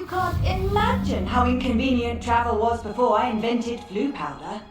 You can't imagine how inconvenient travel was before I invented flu powder.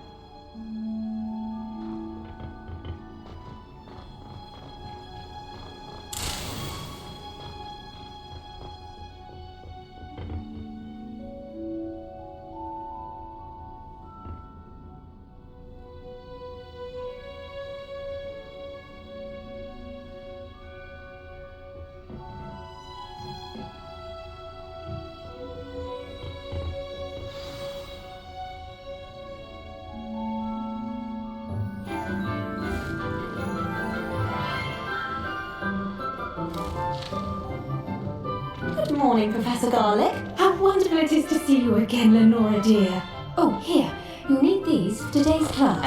Good morning, Professor Garlick. How wonderful it is to see you again, Lenora dear. Oh, here, you'll need these for today's class.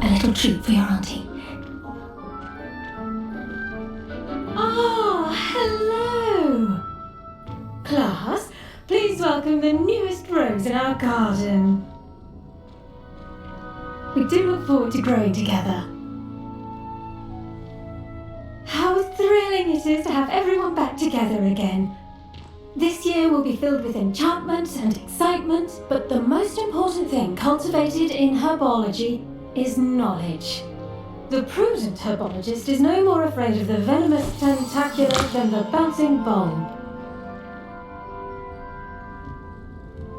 A little treat for your auntie. Ah, hello! Class, please welcome the newest rose in our garden. We do look forward to growing together. How thrilling it is to have everyone back together again. This year will be filled with enchantment and excitement, but the most important thing cultivated in herbology is knowledge. The prudent herbologist is no more afraid of the venomous tentacula than the bouncing bulb.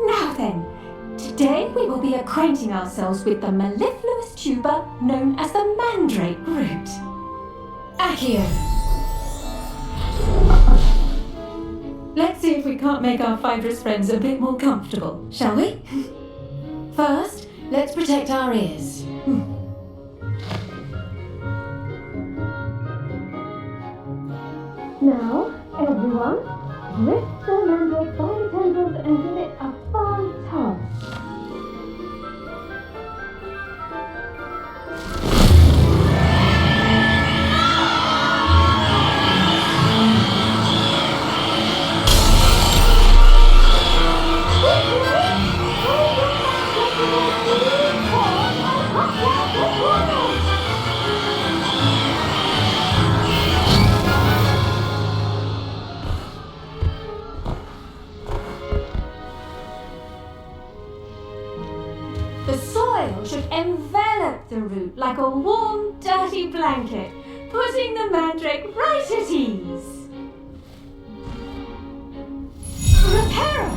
Now then, today we will be acquainting ourselves with the mellifluous tuber known as the mandrake root. Accio. Let's see if we can't make our fibrous friends a bit more comfortable, shall we? First, let's protect our ears. Now, everyone, lift the mandrake by the tendrils and give it a fine toss. The soil should envelop the root like a warm, dirty blanket, putting the mandrake right at ease. Reparo!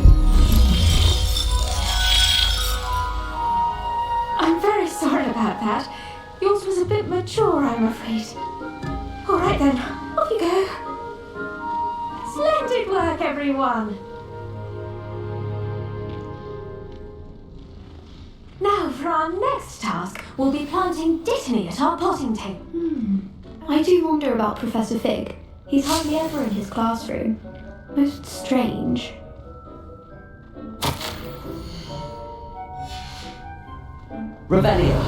I'm very sorry about that. Yours was a bit mature, I'm afraid. All right then, off you go. Splendid work, everyone. Now, for our next task, we'll be planting Dittany at our potting table. I do wonder about Professor Fig. He's hardly ever in his classroom. Most strange. Revelio.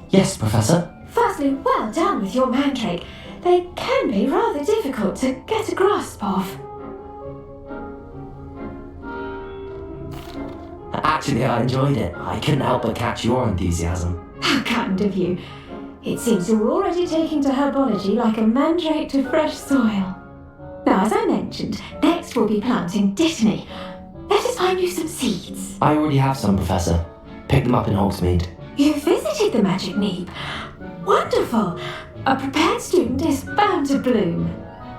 Yes, Professor? Firstly, well done with your mandrake. They can be rather difficult to get a grasp of. Actually, I enjoyed it. I couldn't help but catch your enthusiasm. How kind of you. It seems you're already taking to herbology like a mandrake to fresh soil. Now, as I mentioned, next we'll be planting Dittany. Let us find you some seeds. I already have some, Professor. Picked them up in Hogsmeade. You visited the Magic Neep. Wonderful. A prepared student is bound to bloom.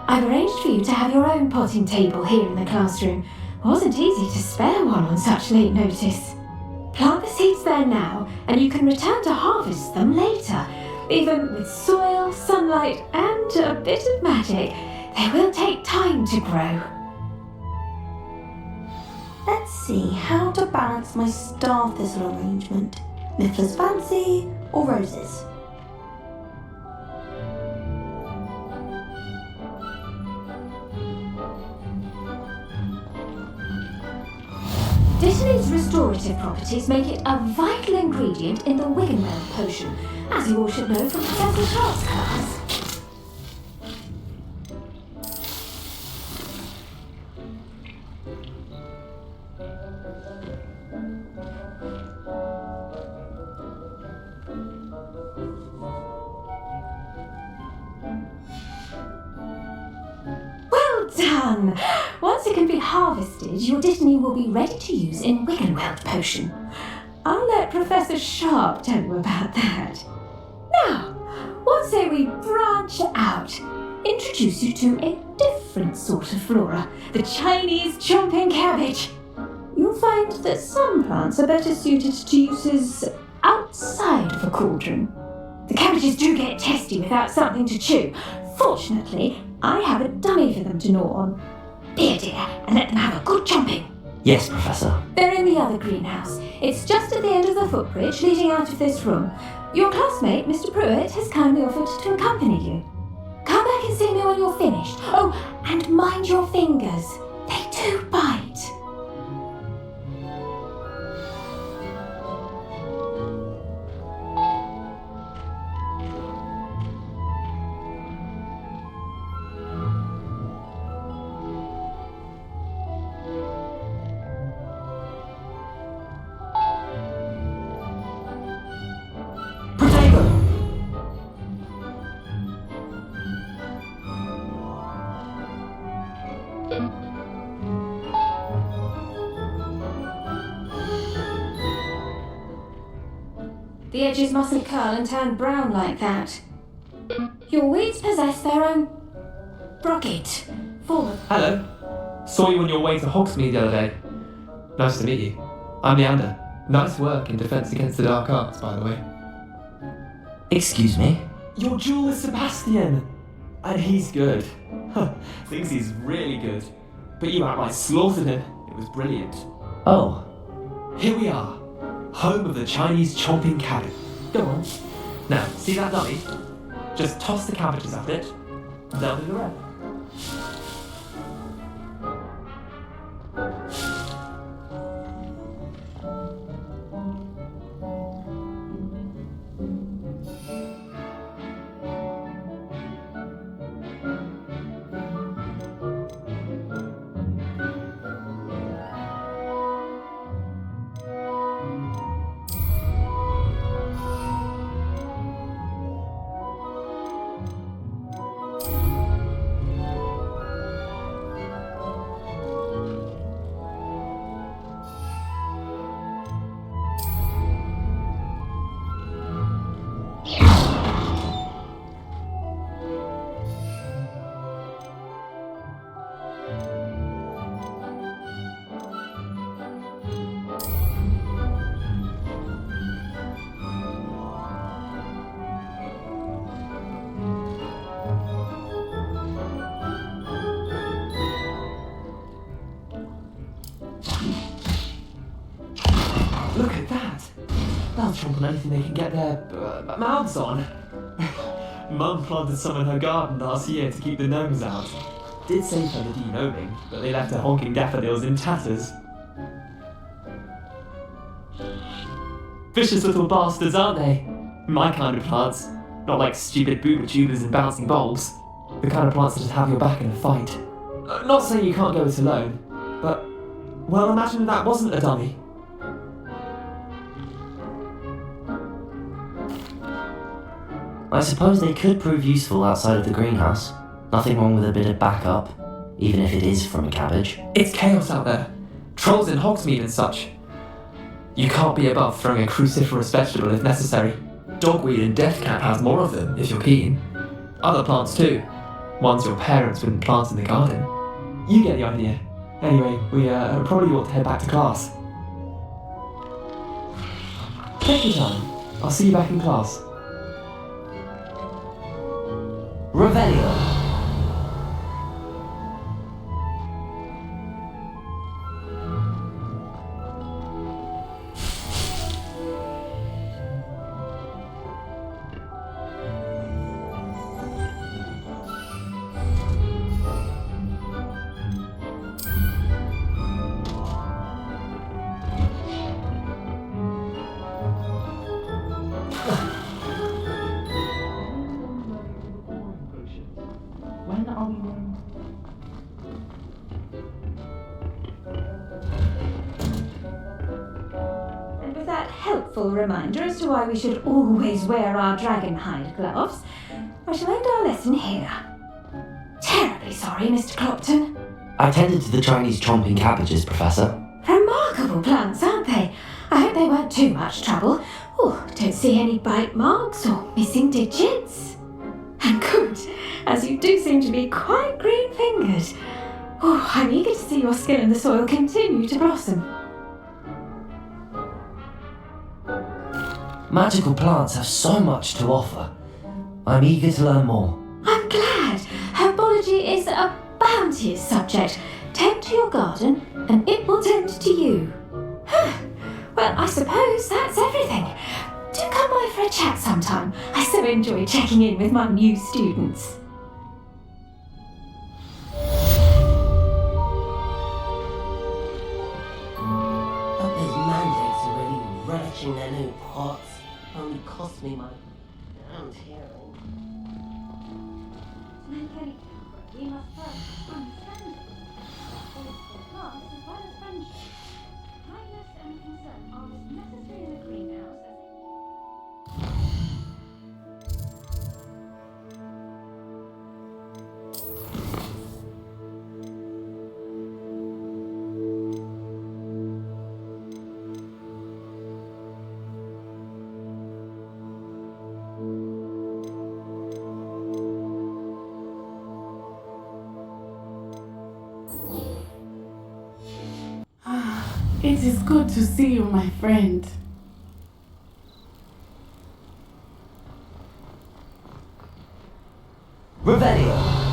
I've arranged for you to have your own potting table here in the classroom. Wasn't easy to spare one on such late notice. Plant the seeds there now, and you can return to harvest them later. Even with soil, sunlight, and a bit of magic, they will take time to grow. Let's see how to balance my star thistle arrangement. Niffler's Fancy or roses? Dittany's restorative properties make it a vital ingredient in the Wiggenweld potion, as you all should know from Professor Sharp's class. done. Once it can be harvested, your Dittany will be ready to use in Wiggenweld potion. I'll let Professor Sharp tell you about that. Now, what say we branch out? Introduce you to a different sort of flora, the Chinese chomping cabbage. You'll find that some plants are better suited to uses outside of a cauldron. The cabbages do get testy without something to chew. Fortunately, I have a dummy for them to gnaw on. Be a dear and let them have a good chomping. Yes, Professor. They're in the other greenhouse. It's just at the end of the footbridge leading out of this room. Your classmate, Mr. Pruitt, has kindly offered to accompany you. Come back and see me when you're finished. Oh, and mind your fingers. They do bite. The edges mustn't curl and turn brown like that. Your weeds possess their own rocket. Forward. Hello. Saw you on your way to Hogsmeade the other day. Nice to meet you. I'm Leander. Nice work in Defense Against the Dark Arts, by the way. Excuse me? Your duel with Sebastian! And he's good. Thinks he's really good. But you outright slaughtered him. It was brilliant. Oh. Here we are. Home of the Chinese chomping cabbage. Go on. Now, see that dummy? Just toss the cabbages at it. They'll do the rest. Look at that! They'll chomp on anything they can get their mouths on. Mum planted some in her garden last year to keep the gnomes out. Did save her the de-gnoming, but they left her honking daffodils in tatters. Vicious little bastards, aren't they? My kind of plants. Not like stupid booba tubers and bouncing bulbs. The kind of plants that just have your back in a fight. Not saying you can't go it alone, but... well, imagine that wasn't a dummy. I suppose they could prove useful outside of the greenhouse. Nothing wrong with a bit of backup, even if it is from a cabbage. It's chaos out there. Trolls in Hogsmeade and such. You can't be above throwing a cruciferous vegetable if necessary. Dogweed and deathcap has more of them, if you're keen. Other plants too. Ones your parents wouldn't plant in the garden. You get the idea. Anyway, we probably ought to head back to class. Take your time. I'll see you back in class. Revelio. When are we going? And with that helpful reminder as to why we should always wear our dragon hide gloves, I shall end our lesson here. Terribly sorry, Mr. Clopton. I tended to the Chinese chomping cabbages, Professor. Remarkable plants, aren't they? I hope they weren't too much trouble. Oh, don't see any bite marks or missing digits. And good, as you do seem to be quite green-fingered. Oh, I'm eager to see your skill in the soil continue to blossom. Magical plants have so much to offer. I'm eager to learn more. I'm glad. Herbology is a bounteous subject. Tend to your garden, and it will tend to you. Well, I suppose that's everything. Do come by for a chat sometime. I so enjoy checking in with my new students. But those mandrates are really relishing their new pots. Only cost me my damned hearing. We must first understand it. Class as well as friendship. Kindness and concern are as necessary in a greenhouse as It is good to see you, my friend. Revelio!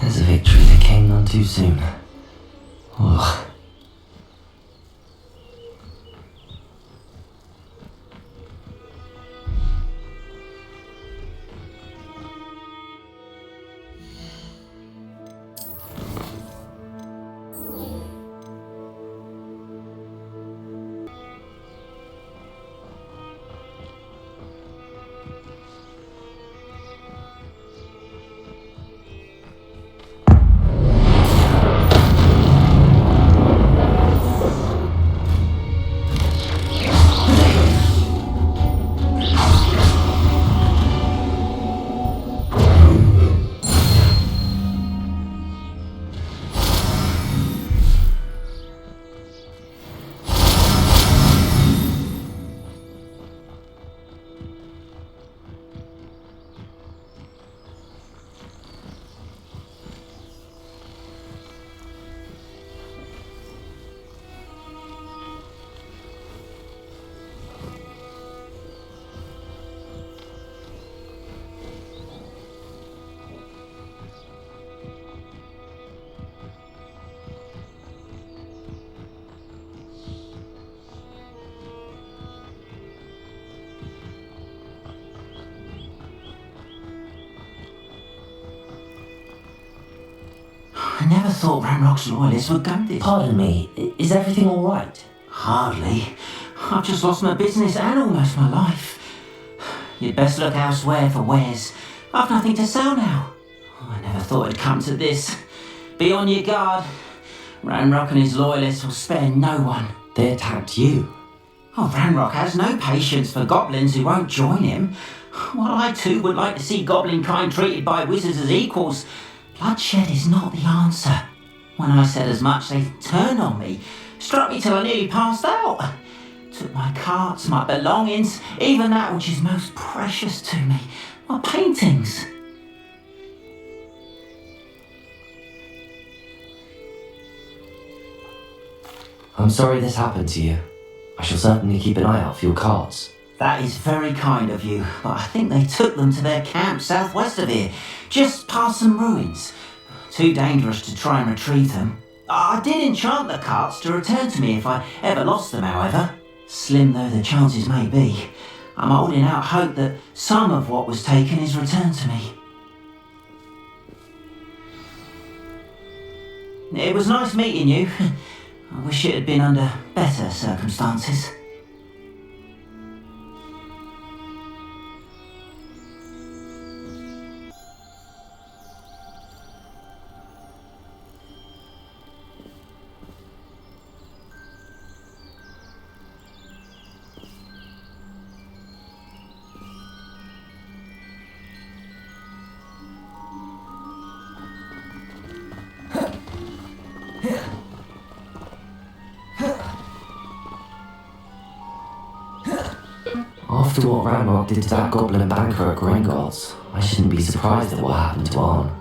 There's a victory that came none too soon. Ugh. I never thought Ranrock's loyalists would go this. Pardon me, is everything alright? Hardly. I've just lost my business and almost my life. You'd best look elsewhere for wares. I've nothing to sell now. I never thought it'd come to this. Be on your guard. Ranrock and his loyalists will spare no one. They attacked you. Oh, Ranrock has no patience for goblins who won't join him. While I too would like to see goblin kind treated by wizards as equals, bloodshed is not the answer. When I said as much, they turned on me, struck me till I nearly passed out. Took my carts, my belongings, even that which is most precious to me, my paintings. I'm sorry this happened to you. I shall certainly keep an eye out for your carts. That is very kind of you, but I think they took them to their camp southwest of here, just past some ruins. Too dangerous to try and retrieve them. I did enchant the carts to return to me if I ever lost them, however. Slim though the chances may be, I'm holding out hope that some of what was taken is returned to me. It was nice meeting you. I wish it had been under better circumstances. After what Ranrock did to that goblin banker at Gringotts, I shouldn't be surprised at what happened to Arn.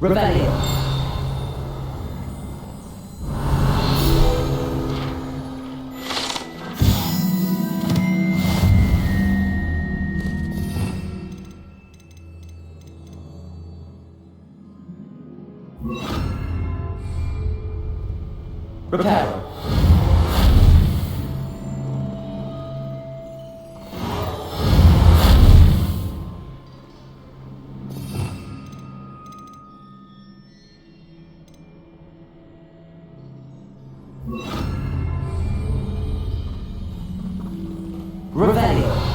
Rebellion. Reparo. Revelio.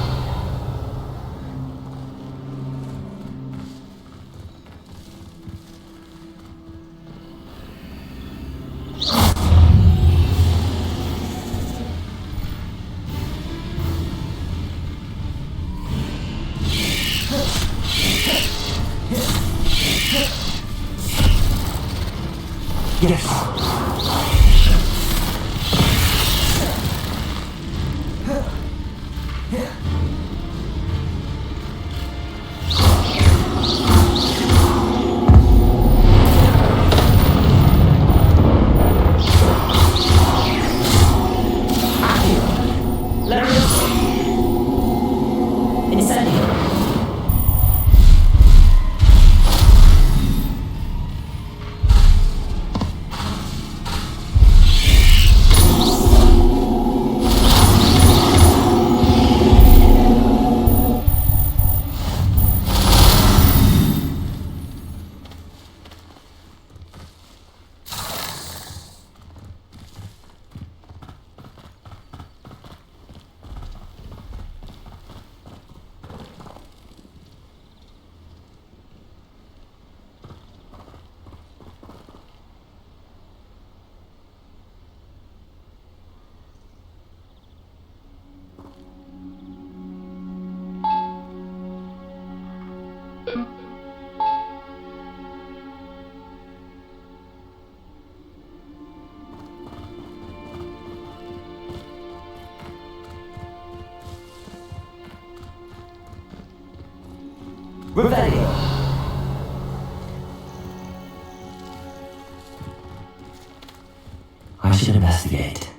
Revelio. I should investigate.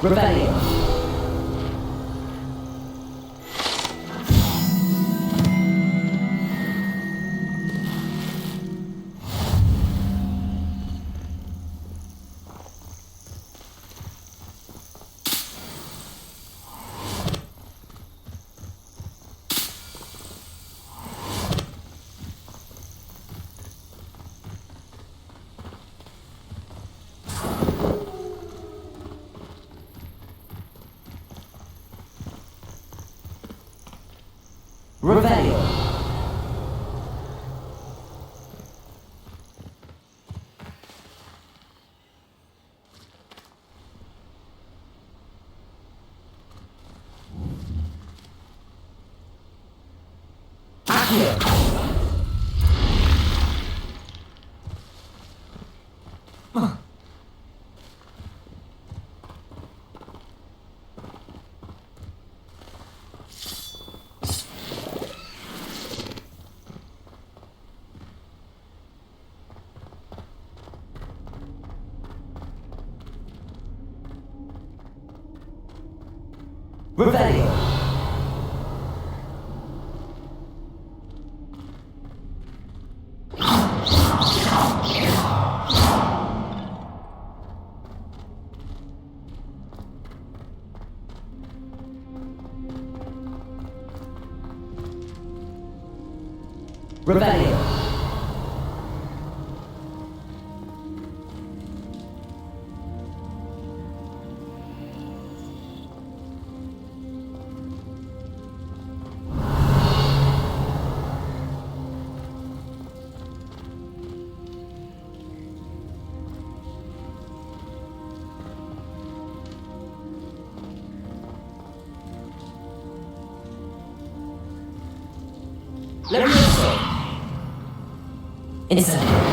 Rebellion. Revelio. Accio. Revelio. Rebellion. Let me know. Inside.